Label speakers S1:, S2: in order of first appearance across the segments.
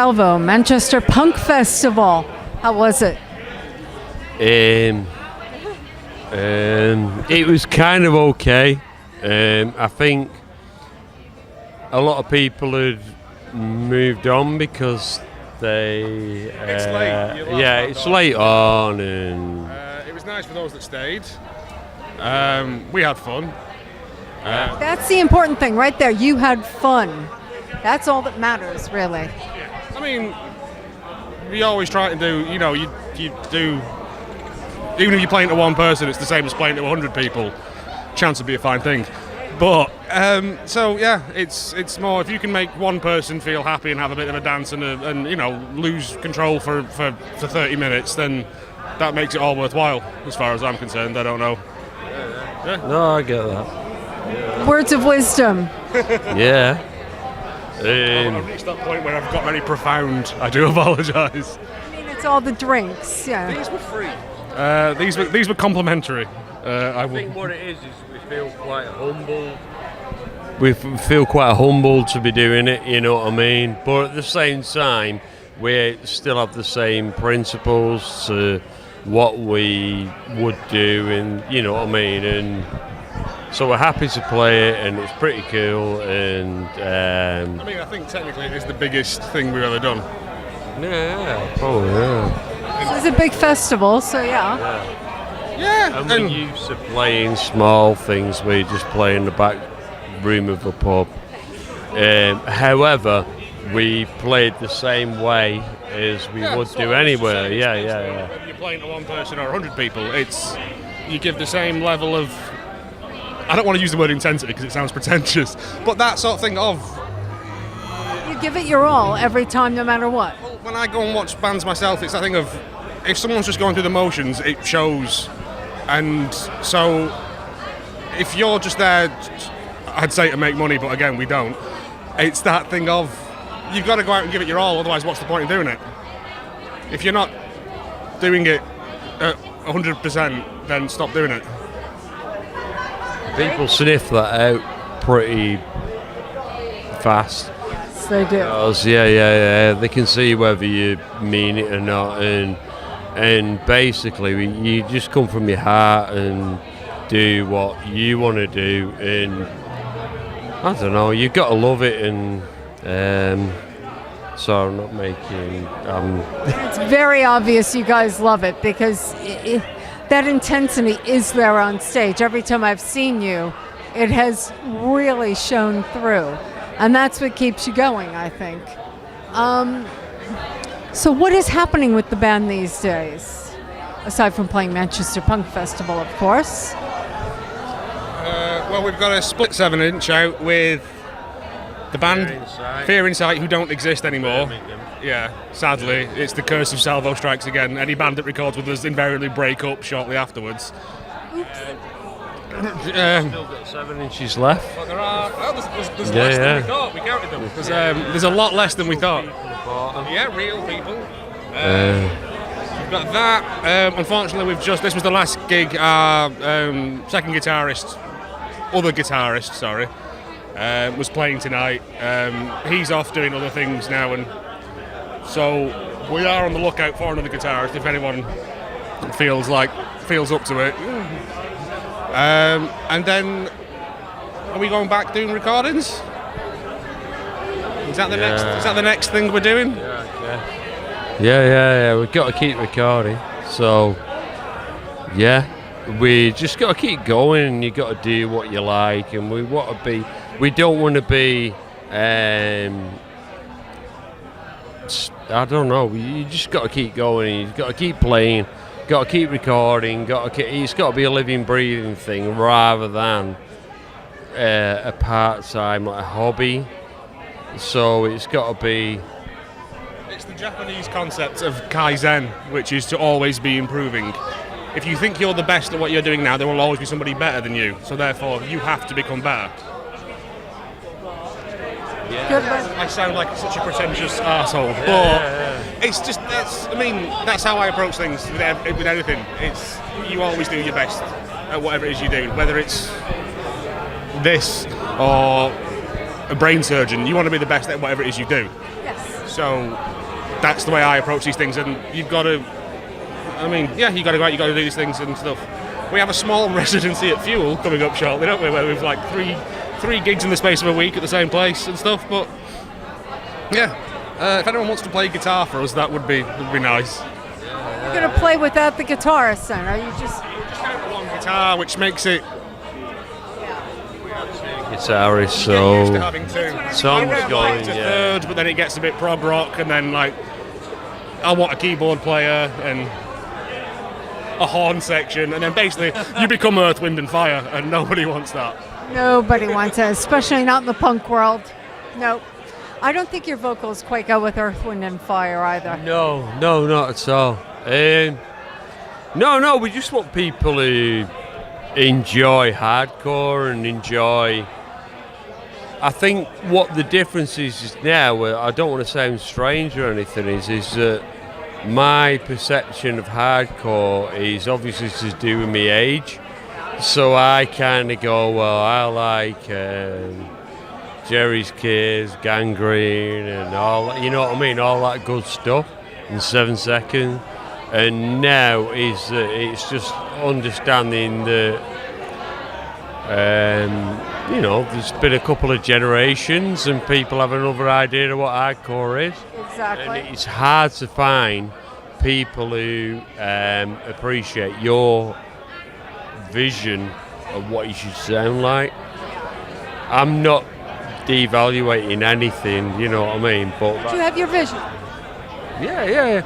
S1: SALVO, Manchester Punk Festival. How was it?
S2: It was kind of okay. I think a lot of people had moved on because they.
S3: It's late.
S2: It's late on, and
S3: it was nice for those that stayed. We had fun.
S1: That's the important thing right there. You had fun. That's all that matters, really.
S3: I mean, we always try to do. You know, you do. Even if you're playing to one person, it's the same as playing to 100 people. Chance would be a fine thing. But so yeah, it's more if you can make one person feel happy and have a bit of a dance and you know lose control for 30 minutes, then that makes it all worthwhile. As far as I'm concerned, I don't know. Yeah.
S2: No, I get that.
S1: Words of wisdom.
S2: Yeah.
S3: I've reached that point where I've got very profound. I do apologise.
S1: I mean, it's all the drinks. Yeah.
S3: These were free. These were complimentary.
S2: I think what it is we feel quite humble. We feel quite humbled to be doing it, you know what I mean? But at the same time, we still have the same principles to what we would do, and you know what I mean? And so we're happy to play it, and it's pretty cool. And
S3: I mean, I think technically it is the biggest thing we've ever done.
S2: Yeah, probably, yeah.
S1: It's a big festival, so yeah.
S3: Yeah,
S2: And we're used to playing small things. We just play in the back room of a pub. However, we played the same way as we would do anywhere. Yeah.
S3: Whether you're playing to one person or 100 people, you give the same level of. I don't want to use the word intensity because it sounds pretentious, but that sort of thing of.
S1: You give it your all every time, no matter what.
S3: Well, when I go and watch bands myself, it's that thing of if someone's just going through the motions, it shows. And so, if you're just there, I'd say to make money, but again, we don't. It's that thing of, you've got to go out and give it your all, otherwise what's the point in doing it? If you're not doing it at 100%, then stop doing it.
S2: People sniff that out pretty fast.
S1: Yes, they do.
S2: Yeah. They can see whether you mean it or not, and basically you just come from your heart and do what you want to do, and I don't know, you've got to love it, and so I'm not making
S1: It's very obvious you guys love it because that intensity is there on stage. Every time I've seen you, it has really shown through, and that's what keeps you going, I think. So what is happening with the band these days? Aside from playing Manchester Punk Festival, of course.
S3: Well, we've got a split 7-inch out with the band Fear Insight, who don't exist anymore. Yeah, sadly, it's the curse of SALVO strikes again. Any band that records with us invariably break up shortly afterwards.
S2: still got 7 inches left.
S3: But there are. There's less than we thought. We counted them. There's a lot less than we thought. Yeah, real people. We've got that. Unfortunately, this was the last gig. Our second guitarist, other guitarist, sorry, was playing tonight. He's off doing other things now, and so we are on the lookout for another guitarist if anyone feels up to it. And then, are we going back doing recordings? Is that the next? Is that the next thing we're doing?
S2: Yeah. We've got to keep recording. So, yeah, we just got to keep going, and you got to do what you like. And we want to be. We don't want to be. I don't know. You just got to keep going. You've got to keep playing. Got to keep recording. It's got to be a living, breathing thing rather than a part-time, like a hobby. So it's got to be.
S3: It's the Japanese concept of Kaizen, which is to always be improving. If you think you're the best at what you're doing now, there will always be somebody better than you. So therefore, you have to become better.
S2: Yeah.
S3: I sound like such a pretentious arsehole, but it's just that's how I approach things with anything. It's you always do your best at whatever it is you do, whether it's this or a brain surgeon. You want to be the best at whatever it is you do.
S1: Yes.
S3: So that's the way I approach these things, and you've got to, I mean, yeah, you got to go out, you got to do these things and stuff. We have a small residency at Fuel coming up shortly, don't we, where we've like three gigs in the space of a week at the same place and stuff, but yeah, if anyone wants to play guitar for us, that would be nice.
S1: You're going to play without the guitarist then? Are you just
S3: one guitar, which makes it
S2: guitarist, so
S3: used to having two.
S2: songs going,
S3: to
S2: yeah.
S3: third, but then it gets a bit prog rock, and then like I want a keyboard player and a horn section, and then basically you become Earth, Wind and Fire, and nobody wants that.
S1: Nobody wants it, especially not in the punk world. Nope. I don't think your vocals quite go with Earth, Wind and Fire either.
S2: No, not at all. No, we just want people who enjoy hardcore and enjoy. I think what the difference is now, I don't want to sound strange or anything, is that my perception of hardcore is obviously to do with my age. So I kind of go, well, I like Jerry's Kids, Gangrene, and all, you know what I mean, all that good stuff in 7 seconds. And now it's just understanding that, you know, there's been a couple of generations and people have another idea of what hardcore is.
S1: Exactly.
S2: And it's hard to find people who appreciate your vision of what you should sound like. I'm not devaluating anything, you know what I mean? But
S1: you have your vision.
S2: Yeah.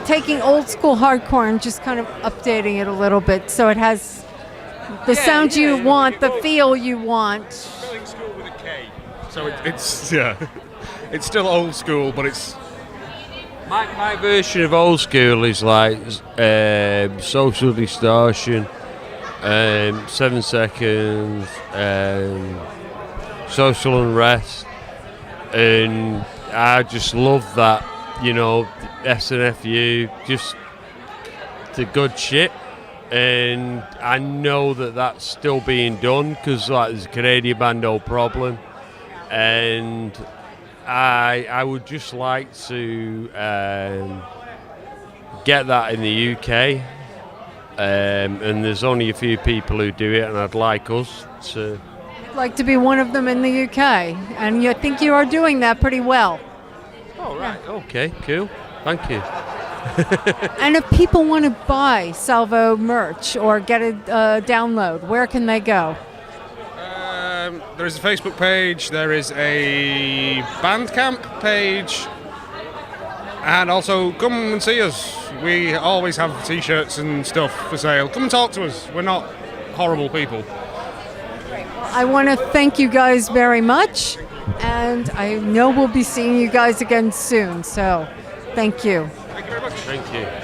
S1: Taking old school hardcore and just kind of updating it a little bit so it has the sound you want, the feel you want.
S3: Spelling school with a K. So it's still old school, but it's
S2: My version of old school is like Social Distortion, 7 seconds, Social Unrest, and I just love that, you know, SNFU, just the good shit. And I know that that's still being done because like there's a Canadian band, No Problem, and I would just like to get that in the UK, and there's only a few people who do it, and I'd like us to.
S1: I'd like to be one of them in the UK, and I think you are doing that pretty well.
S2: Oh, right. Okay, cool. Thank you.
S1: And if people want to buy Salvo merch or get a download, where can they go?
S3: There is a Facebook page, there is a Bandcamp page, and also come and see us. We always have t-shirts and stuff for sale. Come and talk to us. We're not horrible people.
S1: I want to thank you guys very much, and I know we'll be seeing you guys again soon, so thank you.
S3: Thank you very much.
S2: Thank you.